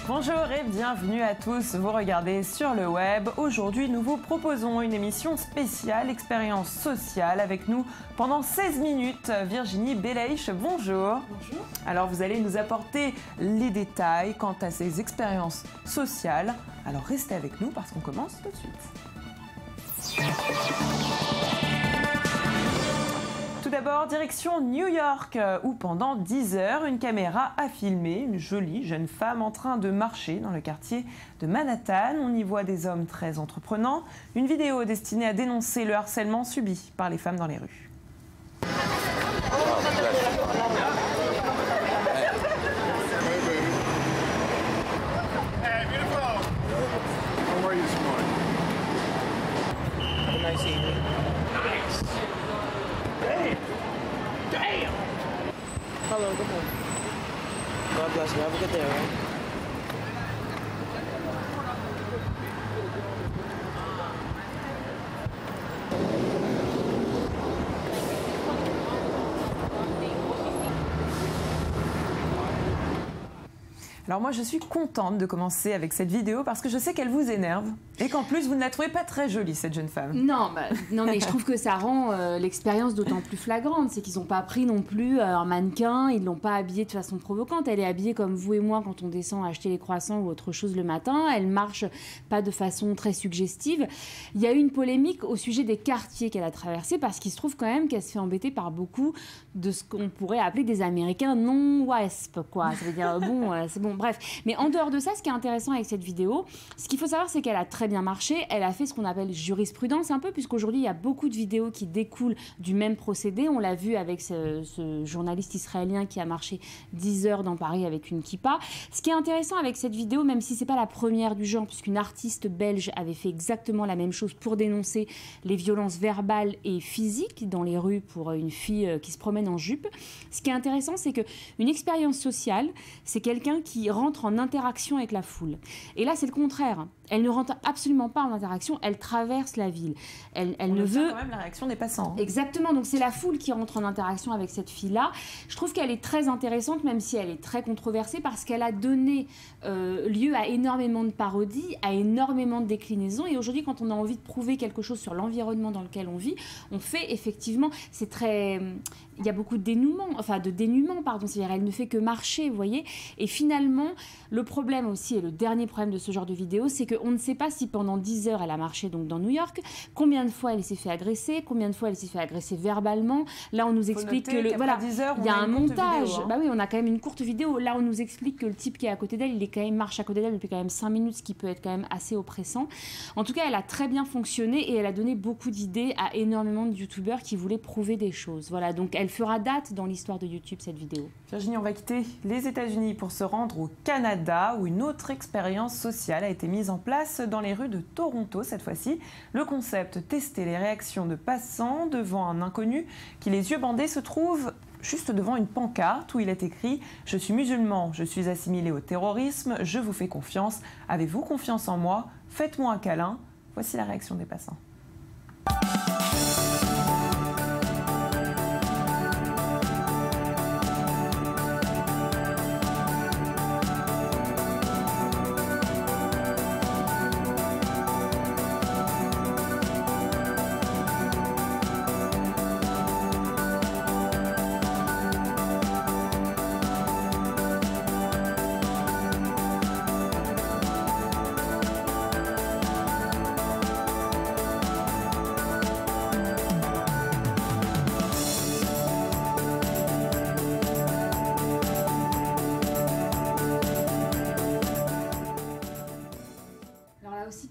Bonjour et bienvenue à tous, vous regardez sur le web. Aujourd'hui, nous vous proposons une émission spéciale expérience sociale avec nous pendant 16 minutes. Virginie Belaïch, bonjour. Bonjour. Alors vous allez nous apporter les détails quant à ces expériences sociales. Alors restez avec nous parce qu'on commence tout de suite. Tout d'abord, direction New York, où pendant 10 heures, une caméra a filmé une jolie jeune femme en train de marcher dans le quartier de Manhattan. On y voit des hommes très entreprenants. Une vidéo destinée à dénoncer le harcèlement subi par les femmes dans les rues. Hey, beautiful. How are you this morning? Have a nice evening. Nice. Damn. Hello, good morning. God bless you. Have a good day, all right? Alors moi je suis contente de commencer avec cette vidéo parce que je sais qu'elle vous énerve et qu'en plus vous ne la trouvez pas très jolie cette jeune femme. Non, non mais je trouve que ça rend l'expérience d'autant plus flagrante. C'est qu'ils n'ont pas pris non plus un mannequin, ils ne l'ont pas habillée de façon provocante. Elle est habillée comme vous et moi quand on descend acheter les croissants ou autre chose le matin. Elle marche pas de façon très suggestive. Il y a eu une polémique au sujet des quartiers qu'elle a traversés parce qu'il se trouve quand même qu'elle se fait embêter par beaucoup de ce qu'on pourrait appeler des Américains non-WASP, quoi. Ça veut dire, bon, c'est bon. Bref, mais en dehors de ça, ce qui est intéressant avec cette vidéo, ce qu'il faut savoir, c'est qu'elle a très bien marché. Elle a fait ce qu'on appelle jurisprudence un peu, puisqu'aujourd'hui, il y a beaucoup de vidéos qui découlent du même procédé. On l'a vu avec ce journaliste israélien qui a marché 10 heures dans Paris avec une kippa. Ce qui est intéressant avec cette vidéo, même si c'est pas la première du genre, puisqu'une artiste belge avait fait exactement la même chose pour dénoncer les violences verbales et physiques dans les rues pour une fille qui se promène en jupe. Ce qui est intéressant, c'est qu'une expérience sociale, c'est quelqu'un qui rentre en interaction avec la foule. Et là, c'est le contraire. Elle ne rentre absolument pas en interaction, elle traverse la ville. Elle ne veut quand même la réaction des passants. Exactement, donc c'est la foule qui rentre en interaction avec cette fille-là. Je trouve qu'elle est très intéressante, même si elle est très controversée, parce qu'elle a donné lieu à énormément de parodies, à énormément de déclinaisons. Et aujourd'hui, quand on a envie de prouver quelque chose sur l'environnement dans lequel on vit, on fait effectivement, c'est très... Il y a beaucoup de dénuement, pardon. C'est-à-dire, elle ne fait que marcher, vous voyez. Et finalement, le problème aussi, et le dernier problème de ce genre de vidéo, c'est qu'on ne sait pas si pendant 10 heures, elle a marché donc dans New York, combien de fois elle s'est fait agresser, combien de fois elle s'est fait agresser verbalement. Là, on nous explique que voilà, 10 heures, il y a un montage. Vidéo, hein. Bah oui, on a quand même une courte vidéo. Là, on nous explique que le type qui est à côté d'elle, il est quand même marche à côté d'elle depuis quand même 5 minutes, ce qui peut être quand même assez oppressant. En tout cas, elle a très bien fonctionné et elle a donné beaucoup d'idées à énormément de youtubeurs qui voulaient prouver des choses. Voilà, donc elle fera date dans l'histoire de YouTube, cette vidéo. Virginie, on va quitter les États-Unis pour se rendre au Canada où une autre expérience sociale a été mise en place dans les rues de Toronto cette fois-ci. Le concept, tester les réactions de passants devant un inconnu qui, les yeux bandés, se trouve juste devant une pancarte où il est écrit « Je suis musulman, je suis assimilé au terrorisme, je vous fais confiance. Avez-vous confiance en moi? Faites-moi un câlin. » Voici la réaction des passants.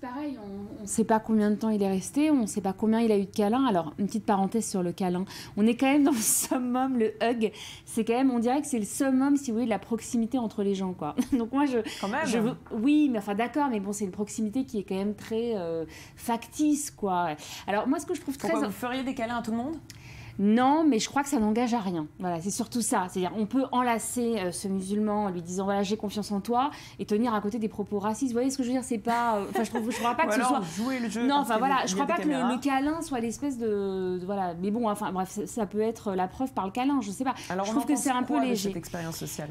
Pareil, on ne sait pas combien de temps il est resté, on ne sait pas combien il a eu de câlins. Alors, une petite parenthèse sur le câlin. On est quand même dans le summum, le hug. C'est quand même, on dirait que c'est le summum, si vous voulez, de la proximité entre les gens, quoi. Donc moi, quand même. Oui, mais enfin d'accord, mais bon, c'est une proximité qui est quand même très factice, quoi. Alors moi, ce que je trouve Pourquoi vous feriez des câlins à tout le monde ? Non, mais je crois que ça n'engage à rien. Voilà, c'est surtout ça. C'est-à-dire, on peut enlacer ce musulman en lui disant voilà, j'ai confiance en toi, et tenir à côté des propos racistes. Vous voyez ce que je veux dire? C'est pas. Enfin, je crois pas que ce soit. Jouer le jeu. Non, enfin voilà, je crois pas que le câlin soit l'espèce de voilà. Mais bon, enfin bref, ça peut être la preuve par le câlin. Je sais pas. Alors, je trouve que c'est un peu léger. Cette expérience sociale.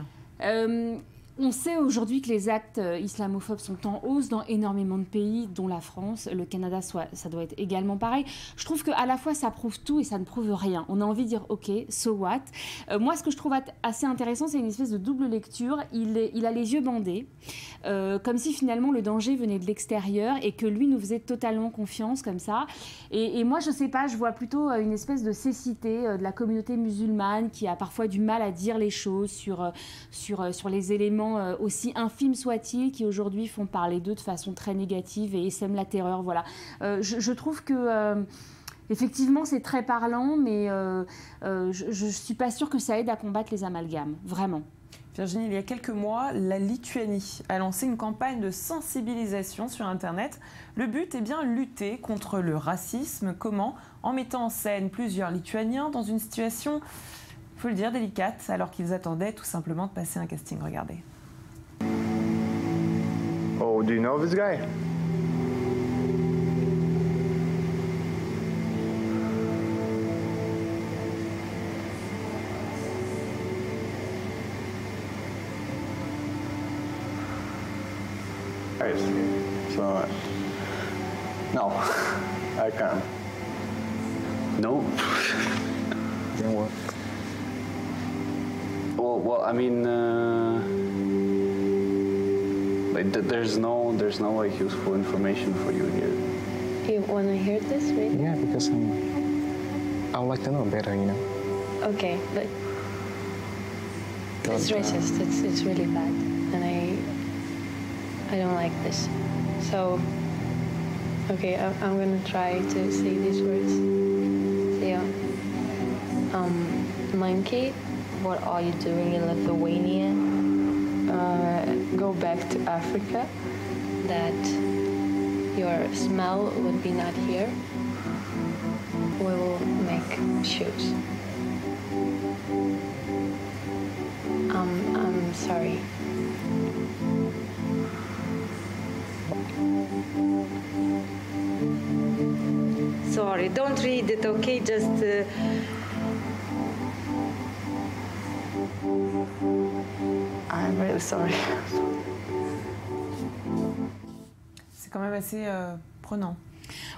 On sait aujourd'hui que les actes islamophobes sont en hausse dans énormément de pays, dont la France, le Canada, ça doit être également pareil. Je trouve qu'à la fois ça prouve tout et ça ne prouve rien. On a envie de dire ok, so what. Moi, ce que je trouve assez intéressant, c'est une espèce de double lecture. Il a les yeux bandés, comme si finalement le danger venait de l'extérieur et que lui nous faisait totalement confiance comme ça. Et moi, je sais pas, je vois plutôt une espèce de cécité de la communauté musulmane qui a parfois du mal à dire les choses sur les éléments aussi infimes soient-ils, qui aujourd'hui font parler d'eux de façon très négative et sèment la terreur. Voilà. Je trouve que effectivement c'est très parlant, mais je ne suis pas sûre que ça aide à combattre les amalgames, vraiment. Virginie, il y a quelques mois, la Lituanie a lancé une campagne de sensibilisation sur Internet. Le but est bien lutter contre le racisme. Comment? En mettant en scène plusieurs Lituaniens dans une situation, il faut le dire, délicate, alors qu'ils attendaient tout simplement de passer un casting. Regardez. Oh, do you know this guy? Guys, so no, I can't. No. Then what? Well, I mean, like there's no like useful information for you here. You want to hear this, right? Yeah, because I would like to know better, you know. Okay, but it's racist. It's really bad, and I don't like this. So, okay, I'm gonna try to say these words. So, monkey, what are you doing in Lithuania? Go back to Africa. That your smell would be not here. We will make shoes. I'm sorry. Sorry, don't read it, okay? Just... I'm really sorry. C'est quand même assez prenant.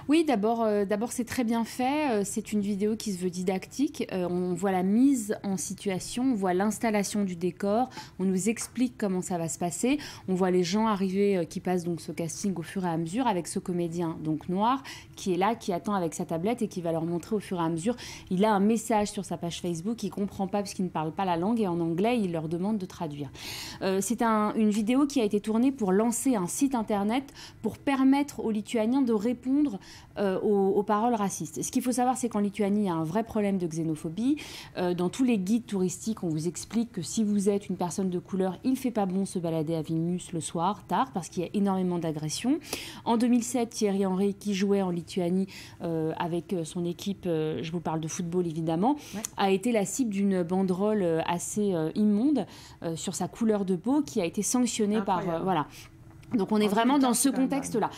Oui, d'abord c'est très bien fait. C'est une vidéo qui se veut didactique. On voit la mise en situation, on voit l'installation du décor, on nous explique comment ça va se passer. On voit les gens arriver qui passent donc ce casting au fur et à mesure avec ce comédien donc noir qui est là, qui attend avec sa tablette et qui va leur montrer au fur et à mesure. Il a un message sur sa page Facebook, il ne comprend pas parce qu'il ne parle pas la langue et en anglais, il leur demande de traduire. C'est une vidéo qui a été tournée pour lancer un site internet pour permettre aux Lituaniens de répondre aux paroles racistes. Ce qu'il faut savoir, c'est qu'en Lituanie, il y a un vrai problème de xénophobie. Dans tous les guides touristiques, on vous explique que si vous êtes une personne de couleur, il ne fait pas bon se balader à Vilnius le soir, tard, parce qu'il y a énormément d'agressions. En 2007, Thierry Henry, qui jouait en Lituanie avec son équipe, je vous parle de football évidemment, a été la cible d'une banderole assez immonde sur sa couleur de peau qui a été sanctionnée par... voilà. Donc on est vraiment dans ce contexte-là.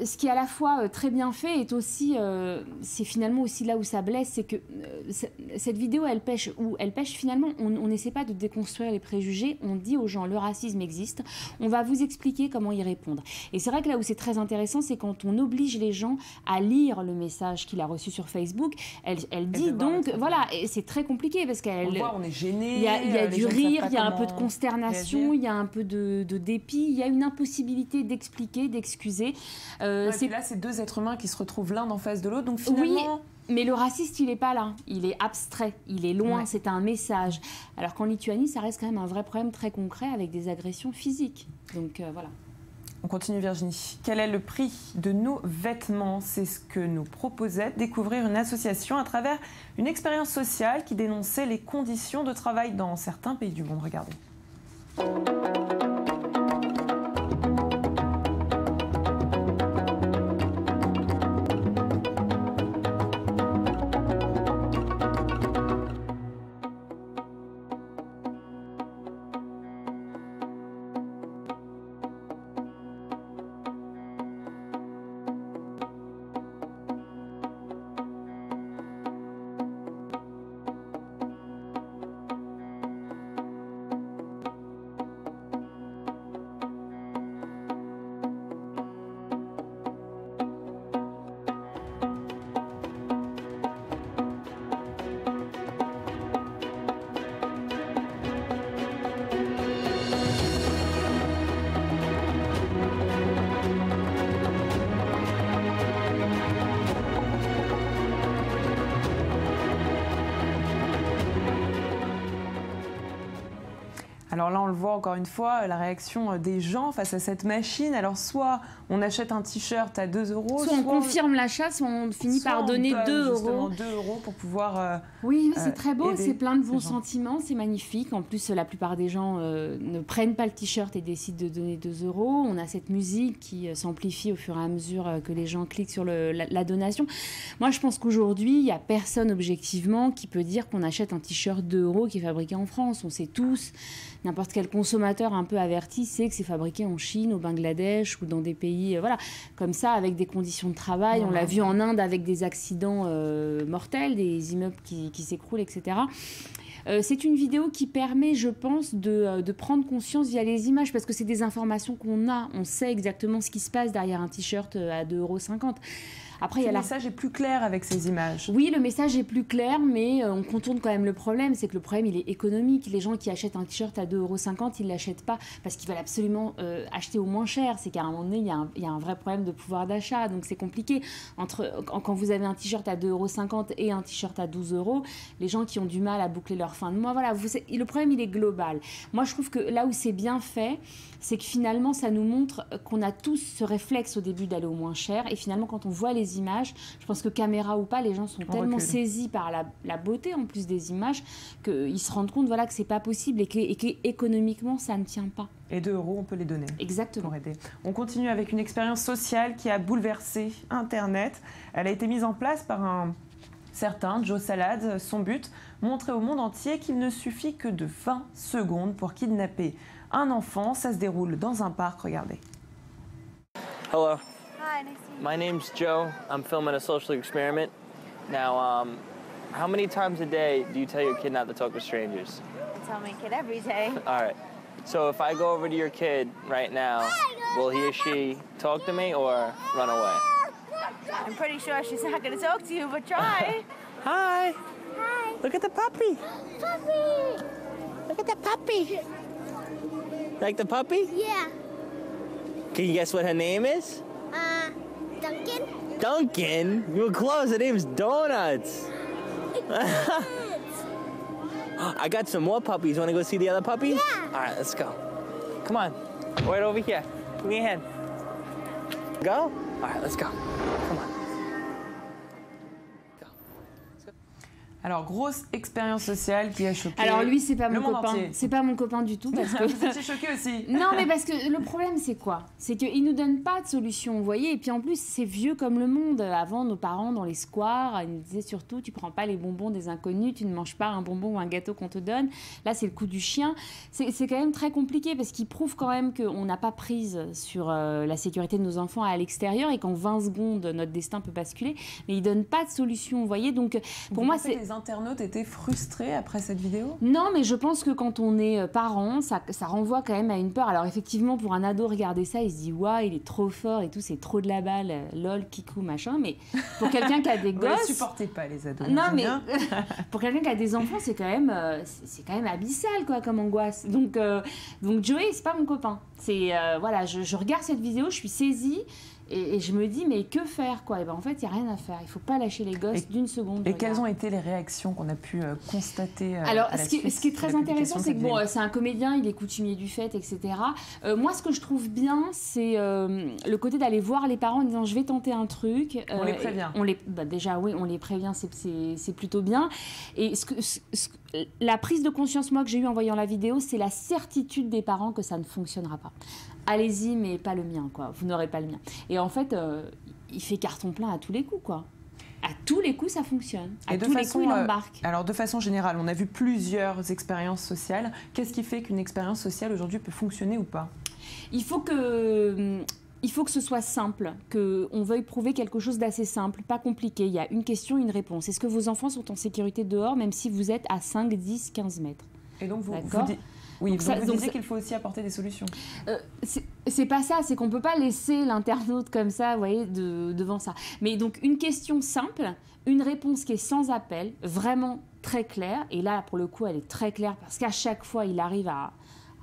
Ce qui est à la fois très bien fait est aussi, c'est finalement aussi là où ça blesse, c'est que cette vidéo elle pêche finalement, on n'essaie pas de déconstruire les préjugés, on dit aux gens le racisme existe, on va vous expliquer comment y répondre. Et c'est vrai que là où c'est très intéressant, c'est quand on oblige les gens à lire le message qu'il a reçu sur Facebook, elle dit donc, voilà, et c'est très compliqué parce qu'elle... On voit, on est gêné. Il y a du rire, il y a un peu de consternation, il y a un peu de dépit, il y a une impossibilité d'expliquer, d'excuser. Puis là, c'est deux êtres humains qui se retrouvent l'un en face de l'autre, donc finalement... Oui, mais le raciste, il n'est pas là. Il est abstrait, il est loin, c'est un message. Alors qu'en Lituanie, ça reste quand même un vrai problème très concret avec des agressions physiques. Donc voilà. On continue, Virginie. Quel est le prix de nos vêtements? C'est ce que nous proposait de découvrir une association à travers une expérience sociale qui dénonçait les conditions de travail dans certains pays du monde. Regardez. Alors là, on le voit encore une fois, la réaction des gens face à cette machine. Alors soit on achète un t-shirt à 2 €, soit on confirme l'achat, soit on finit par donner 2 €. 2 € pour pouvoir... oui, c'est très beau, c'est plein de bons gens. sentiments, c'est magnifique. En plus, la plupart des gens ne prennent pas le t-shirt et décident de donner 2 €. On a cette musique qui s'amplifie au fur et à mesure que les gens cliquent sur la donation. Moi, je pense qu'aujourd'hui, il n'y a personne objectivement qui peut dire qu'on achète un t-shirt 2 € qui est fabriqué en France. On sait tous, n'importe quel consommateur un peu averti sait que c'est fabriqué en Chine, au Bangladesh ou dans des pays voilà, comme ça, avec des conditions de travail. On l'a vu en Inde avec des accidents mortels, des immeubles qui s'écroulent, etc. C'est une vidéo qui permet, je pense, de prendre conscience via les images, parce que c'est des informations qu'on a. On sait exactement ce qui se passe derrière un t-shirt à 2,50 €. Après, le message est plus clair avec ces images. Oui, le message est plus clair, mais on contourne quand même le problème. C'est que le problème, il est économique. Les gens qui achètent un t-shirt à 2,50 €, ils ne l'achètent pas parce qu'ils veulent absolument acheter au moins cher. C'est qu'à un moment donné, il y a un vrai problème de pouvoir d'achat. Donc, c'est compliqué. Quand vous avez un t-shirt à 2,50 € et un t-shirt à 12 €, les gens qui ont du mal à boucler leur fin de mois, voilà, le problème, il est global. Moi, je trouve que là où c'est bien fait, c'est que finalement, ça nous montre qu'on a tous ce réflexe au début d'aller au moins cher. Et finalement, quand on voit les images, je pense que caméra ou pas, les gens sont tellement saisis par la beauté en plus des images qu'ils se rendent compte voilà, que c'est pas possible et qu'économiquement, ça ne tient pas. Et 2 €, on peut les donner. Exactement. Pour aider. On continue avec une expérience sociale qui a bouleversé Internet. Elle a été mise en place par un certain Joe Salad. Son but, montrer au monde entier qu'il ne suffit que de 20 secondes pour kidnapper un enfant. Ça se déroule dans un parc, regardez. Hello. Hi, nice to meet you. My name's Joe. I'm filming a social experiment. Now, how many times a day do you tell your kid not to talk to strangers? I tell my kid every day. All right. So if I go over to your kid right now, will he or she talk to me or run away? I'm pretty sure she's not going to talk to you, but try. Hi. Hi. Look at the puppy. Puppy. Look at the puppy. Like the puppy? Yeah. Can you guess what her name is? Duncan. Duncan? You were close. Her name's Donuts. I got some more puppies. Want to go see the other puppies? Yeah. All right, let's go. Come on. Right over here. Give me your hand. Go? All right, let's go. Come on. Alors, grosse expérience sociale qui a choqué. Alors lui, c'est pas le mon monde copain. entier. C'est pas mon copain du tout. Parce que... Vous étiez choqué aussi. Non, mais parce que le problème, c'est quoi? C'est qu'ils nous donnent pas de solution, vous voyez. Et puis en plus, c'est vieux comme le monde. Avant, nos parents, dans les squares, ils nous disaient surtout, tu prends pas les bonbons des inconnus, tu ne manges pas un bonbon ou un gâteau qu'on te donne. Là, c'est le coup du chien. C'est quand même très compliqué parce qu'ils prouvent quand même qu'on n'a pas prise sur la sécurité de nos enfants à l'extérieur et qu'en 20 secondes, notre destin peut basculer. Mais ils donnent pas de solution, vous voyez. Donc, pour moi, c'est... Les internautes étaient frustrés après cette vidéo? Non, mais je pense que quand on est parent, ça renvoie quand même à une peur. Alors effectivement, pour un ado, regarder ça, il se dit « Waouh, il est trop fort et tout, c'est trop de la balle, lol, kikou, machin ». Mais pour quelqu'un qui a des gosses... Vous ne supportez pas les ados. Non, mais pour quelqu'un qui a des enfants, c'est quand même abyssal, quoi, comme angoisse. Donc Joey, c'est pas mon copain. Voilà, je regarde cette vidéo, je suis saisie. Et je me dis, mais que faire, quoi? Et ben en fait, il n'y a rien à faire. Il ne faut pas lâcher les gosses d'une seconde. Et quelles ont été les réactions qu'on a pu constater Alors, ce qui est très intéressant, c'est que bon, c'est un comédien, il est coutumier du fait, etc. Moi, ce que je trouve bien, c'est le côté d'aller voir les parents en disant, je vais tenter un truc. On les prévient. Déjà, oui, on les prévient, c'est plutôt bien. Et la prise de conscience, moi, que j'ai eue en voyant la vidéo, c'est la certitude des parents que ça ne fonctionnera pas. Allez-y, mais pas le mien, quoi. Vous n'aurez pas le mien. Et en fait, il fait carton plein à tous les coups, quoi. À tous les coups, ça fonctionne. À tous les coups, il embarque. Alors, de façon générale, on a vu plusieurs expériences sociales. Qu'est-ce qui fait qu'une expérience sociale aujourd'hui peut fonctionner ou pas? Il faut que ce soit simple, qu'on veuille prouver quelque chose d'assez simple, pas compliqué. Il y a une question, une réponse. Est-ce que vos enfants sont en sécurité dehors, même si vous êtes à 5, 10, 15 mètres? Et donc, vous Oui, vous disiez qu'il faut aussi apporter des solutions. C'est pas ça, c'est qu'on peut pas laisser l'internaute comme ça, vous voyez, devant ça. Mais donc, une question simple, une réponse qui est sans appel, vraiment très claire. Et là, pour le coup, elle est très claire parce qu'à chaque fois, il arrive à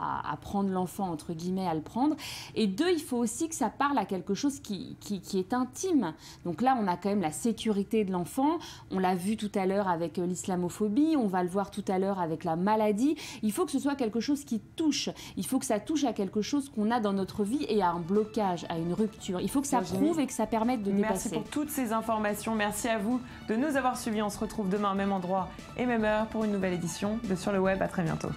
à prendre l'enfant, entre guillemets, à le prendre. Et 2, il faut aussi que ça parle à quelque chose qui est intime. Donc là, on a quand même la sécurité de l'enfant. On l'a vu tout à l'heure avec l'islamophobie, on va le voir tout à l'heure avec la maladie. Il faut que ce soit quelque chose qui touche. Il faut que ça touche à quelque chose qu'on a dans notre vie et à un blocage, à une rupture. Il faut que ça prouve et que ça permette de dépasser. Merci pour toutes ces informations. Merci à vous de nous avoir suivis. On se retrouve demain, même endroit et même heure pour une nouvelle édition de Sur le Web. À très bientôt.